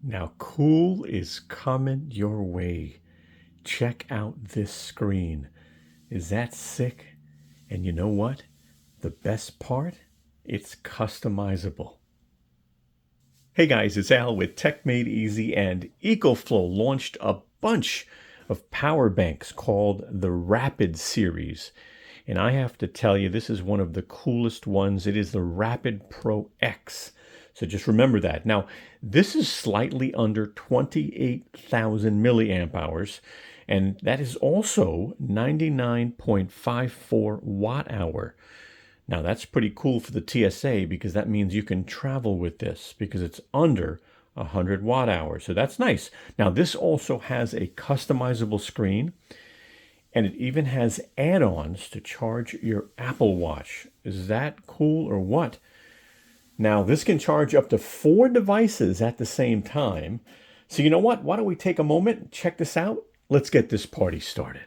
Now, cool is coming your way. Check out this screen. Is that sick? And you know what? The best part? It's customizable. Hey guys, it's Al with techmadeezy, and Ecoflow launched a bunch of power banks called the Rapid series. And I have to tell you, this is one of the coolest ones. It is the Rapid Pro X. So just remember that. Now, this is slightly under 28,000 milliamp hours, and that is also 99.54 watt hour. Now, that's pretty cool for the TSA because that means you can travel with this because it's under 100 watt hours. So that's nice. Now, this also has a customizable screen, and it even has add-ons to charge your Apple Watch. Is that cool or what? Now, this can charge up to 4 devices at the same time. So you know what? Why don't we take a moment and check this out? Let's get this party started.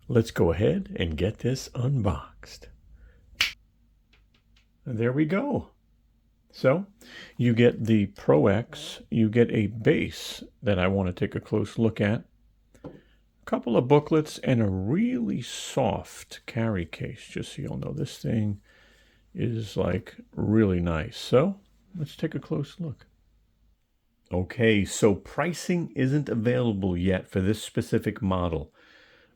Let's go ahead and get this unboxed. And there we go. So you get the Pro X, you get a base that I want to take a close look at, a couple of booklets, and a really soft carry case, just so you'll know this thing is like really nice. So let's take a close look. Okay, so pricing isn't available yet for this specific model.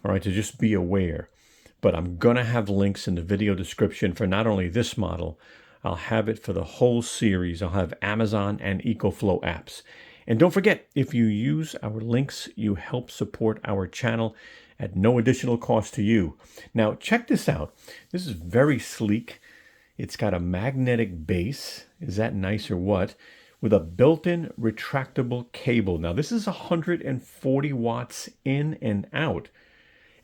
All right, so just be aware. But I'm going to have links in the video description for not only this model, I'll have it for the whole series. I'll have Amazon and Ecoflow apps. And don't forget, if you use our links, you help support our channel at no additional cost to you. Now, check this out. This is very sleek. It's got a magnetic base. Is that nice or what? With a built-in retractable cable. Now, this is 140 watts in and out.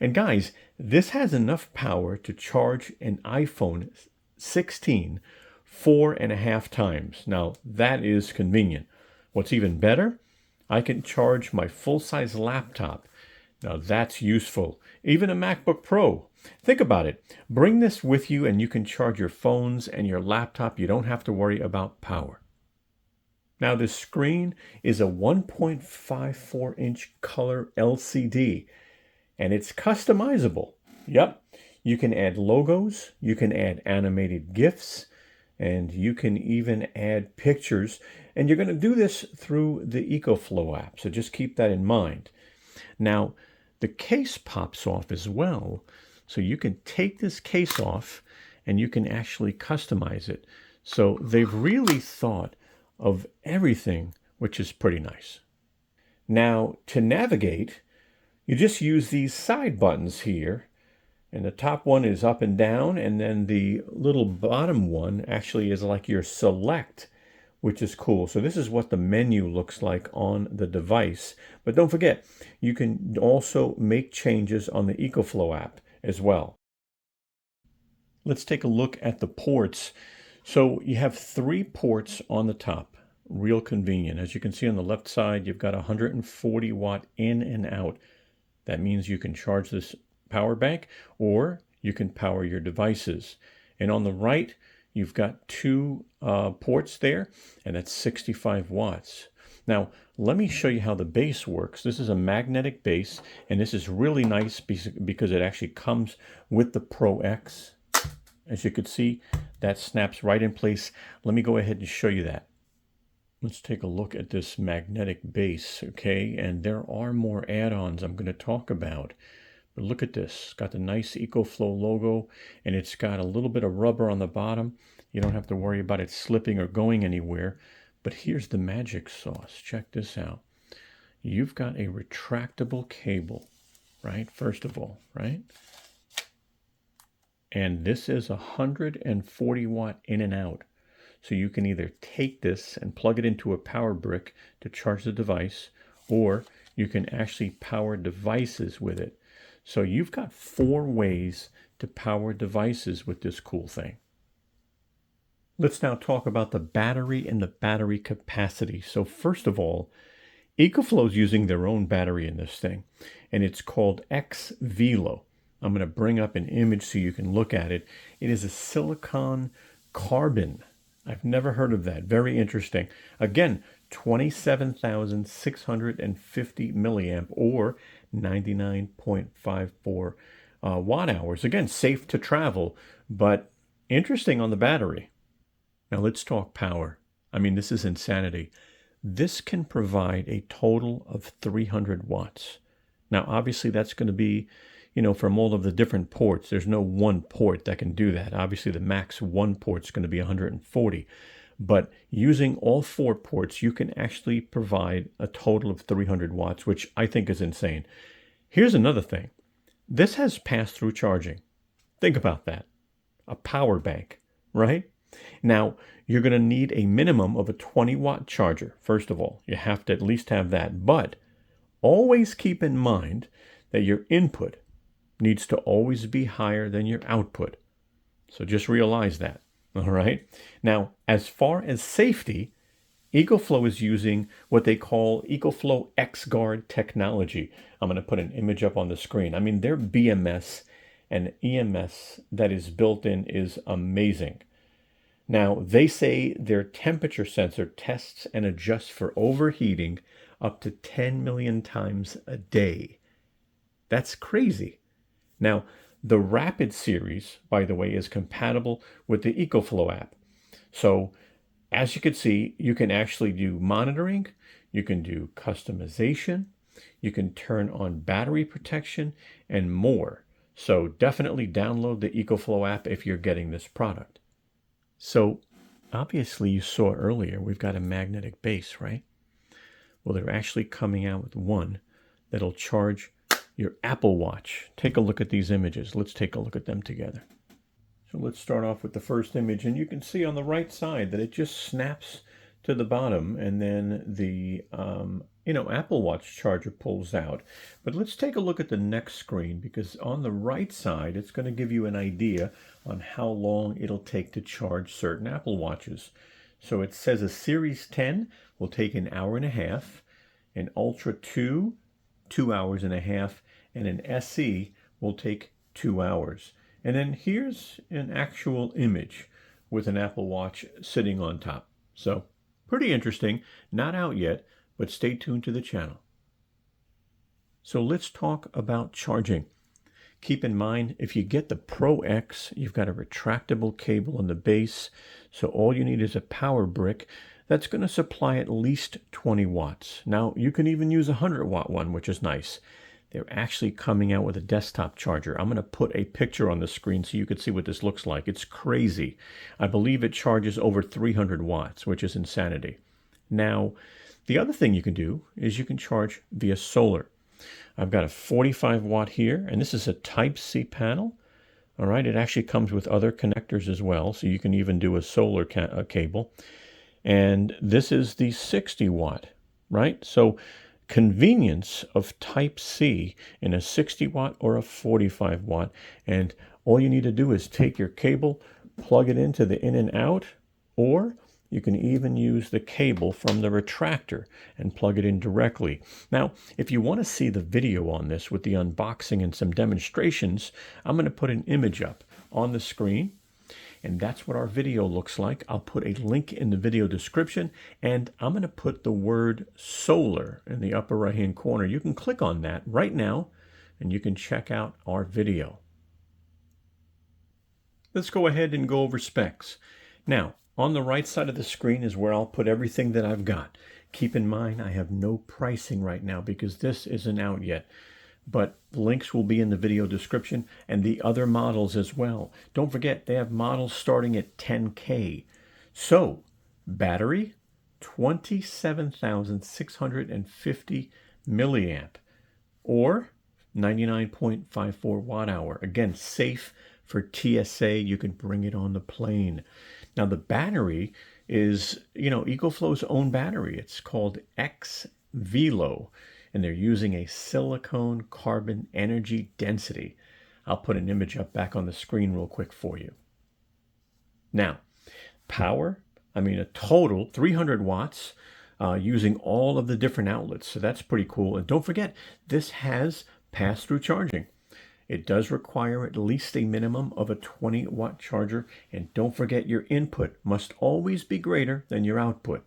And guys, this has enough power to charge an iPhone 16 4.5 times. Now, that is convenient. What's even better, I can charge my full-size laptop. Now, that's useful. Even a MacBook Pro. Think about it. Bring this with you and you can charge your phones and your laptop. You don't have to worry about power. Now, this screen is a 1.54-inch color LCD, and it's customizable. Yep, you can add logos, you can add animated GIFs, and you can even add pictures. And you're going to do this through the Ecoflow app, so just keep that in mind. Now, the case pops off as well, so you can take this case off and you can actually customize it. So they've really thought of everything, which is pretty nice. Now, to navigate, you just use these side buttons here, and the top one is up and down, and then the little bottom one actually is like your select, which is cool. So this is what the menu looks like on the device. But don't forget, you can also make changes on the Ecoflow app as well. Let's take a look at the ports. So you have 3 ports on the top, real convenient. As you can see on the left side, you've got 140 watt in and out. That means you can charge this power bank or you can power your devices. And on the right, you've got 2 ports there, and that's 65 watts. Now, let me show you how the base works. This is a magnetic base, and this is really nice because it actually comes with the Pro X. As you can see, that snaps right in place. Let me go ahead and show you that. Let's take a look at this magnetic base, okay? And there are more add-ons I'm going to talk about. But look at this. It's got the nice Ecoflow logo, and it's got a little bit of rubber on the bottom. You don't have to worry about it slipping or going anywhere. But here's the magic sauce. Check this out. You've got a retractable cable, right? First of all, right? And this is 140 watt in and out. So you can either take this and plug it into a power brick to charge the device, or you can actually power devices with it. So you've got 4 ways to power devices with this cool thing. Let's now talk about the battery and the battery capacity. So first of all, Ecoflow is using their own battery in this thing, and it's called X Velo. I'm going to bring up an image so you can look at it. It is a silicon carbon. I've never heard of that. Very interesting. Again, 27,650 milliamp or 99.54 watt hours. Again, safe to travel, but interesting on the battery. Now let's talk power. I mean, this is insanity. This can provide a total of 300 watts. Now, obviously, that's going to be, from all of the different ports. There's no one port that can do that. Obviously, the max one port is going to be 140. But using all 4 ports, you can actually provide a total of 300 watts, which I think is insane. Here's another thing. This has pass-through charging. Think about that. A power bank, right? Now, you're going to need a minimum of a 20-watt charger. First of all, you have to at least have that. But always keep in mind that your input needs to always be higher than your output. So just realize that, all right? Now, as far as safety, Ecoflow is using what they call Ecoflow X-Guard technology. I'm going to put an image up on the screen. I mean, their BMS and EMS that is built in is amazing. Now, they say their temperature sensor tests and adjusts for overheating up to 10 million times a day. That's crazy. Now, the Rapid series, by the way, is compatible with the Ecoflow app. So, as you can see, you can actually do monitoring, you can do customization, you can turn on battery protection, and more. So definitely download the Ecoflow app if you're getting this product. So obviously you saw earlier, we've got a magnetic base, right? Well, they're actually coming out with one that'll charge your Apple Watch. Take a look at these images. Let's take a look at them together. So let's start off with the first image, and you can see on the right side that it just snaps to the bottom, and then the Apple Watch charger pulls out. But let's take a look at the next screen, because on the right side, it's going to give you an idea on how long it'll take to charge certain Apple Watches. So it says a Series 10 will take an hour and a half, an Ultra 2, 2 hours and a half, and an SE will take 2 hours. And then here's an actual image with an Apple Watch sitting on top. So pretty interesting, not out yet, but stay tuned to the channel. So let's talk about charging. Keep in mind, if you get the Pro X, you've got a retractable cable on the base. So all you need is a power brick that's going to supply at least 20 watts. Now, you can even use a 100-watt one, which is nice. They're actually coming out with a desktop charger. I'm going to put a picture on the screen so you can see what this looks like. It's crazy. I believe it charges over 300 watts, which is insanity. Now, the other thing you can do is you can charge via solar. I've got a 45-watt here, and this is a Type-C panel. All right, it actually comes with other connectors as well, so you can even do a solar cable. And this is the 60-watt, right? So convenience of Type-C in a 60-watt or a 45-watt. And all you need to do is take your cable, plug it into the in and out, or you can even use the cable from the retractor and plug it in directly. Now, if you want to see the video on this with the unboxing and some demonstrations, I'm going to put an image up on the screen. And that's what our video looks like. I'll put a link in the video description, and I'm going to put the word solar in the upper right-hand corner. You can click on that right now, and you can check out our video. Let's go ahead and go over specs. Now, on the right side of the screen is where I'll put everything that I've got. Keep in mind, I have no pricing right now because this isn't out yet. But links will be in the video description and the other models as well. Don't forget, they have models starting at 10K. So, battery, 27,650 milliamp or 99.54 watt hour. Again, safe for TSA. You can bring it on the plane. Now, the battery is, Ecoflow's own battery. It's called X-Velo. And they're using a silicone carbon energy density. I'll put an image up back on the screen real quick for you. Now, power, a total 300 watts using all of the different outlets. So that's pretty cool. And don't forget, this has pass-through charging. It does require at least a minimum of a 20-watt charger, and don't forget your input must always be greater than your output.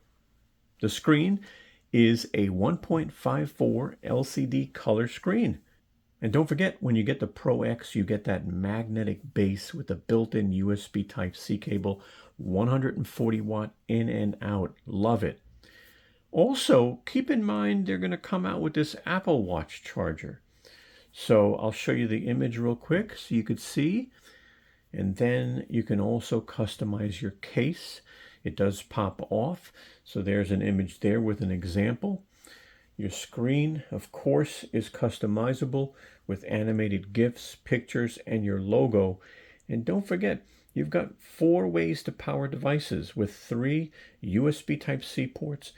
The screen is a 1.54 LCD color screen. And don't forget, when you get the Pro X, you get that magnetic base with the built-in USB Type-C cable, 140 watt in and out. Love it. Also, keep in mind they're going to come out with this Apple Watch charger. So I'll show you the image real quick so you could see. And then you can also customize your case. It does pop off. So there's an image there with an example. Your screen, of course, is customizable with animated GIFs, pictures, and your logo. And don't forget, you've got 4 ways to power devices with 3 USB Type-C ports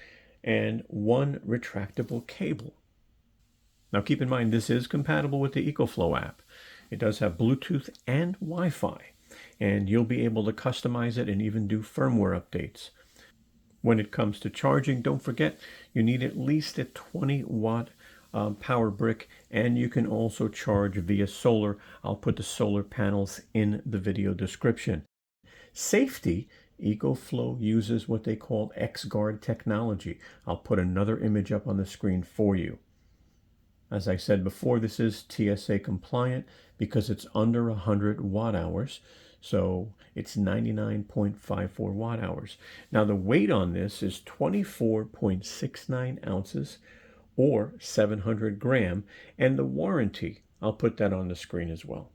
and 1 retractable cable. Now keep in mind, this is compatible with the Ecoflow app. It does have Bluetooth and Wi-Fi, and you'll be able to customize it and even do firmware updates. When it comes to charging, don't forget, you need at least a 20-watt power brick, and you can also charge via solar. I'll put the solar panels in the video description. Safety, Ecoflow uses what they call X-Guard technology. I'll put another image up on the screen for you. As I said before, this is TSA compliant because it's under 100 watt hours. So it's 99.54 watt hours. Now the weight on this is 24.69 ounces or 700 gram. And the warranty, I'll put that on the screen as well.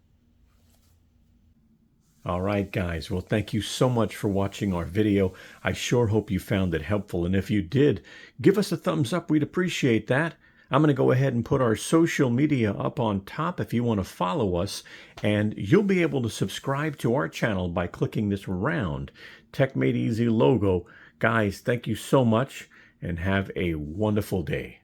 All right, guys. Well, thank you so much for watching our video. I sure hope you found it helpful. And if you did, give us a thumbs up. We'd appreciate that. I'm going to go ahead and put our social media up on top if you want to follow us, and you'll be able to subscribe to our channel by clicking this round Tech Made Easy logo. Guys, thank you so much and have a wonderful day.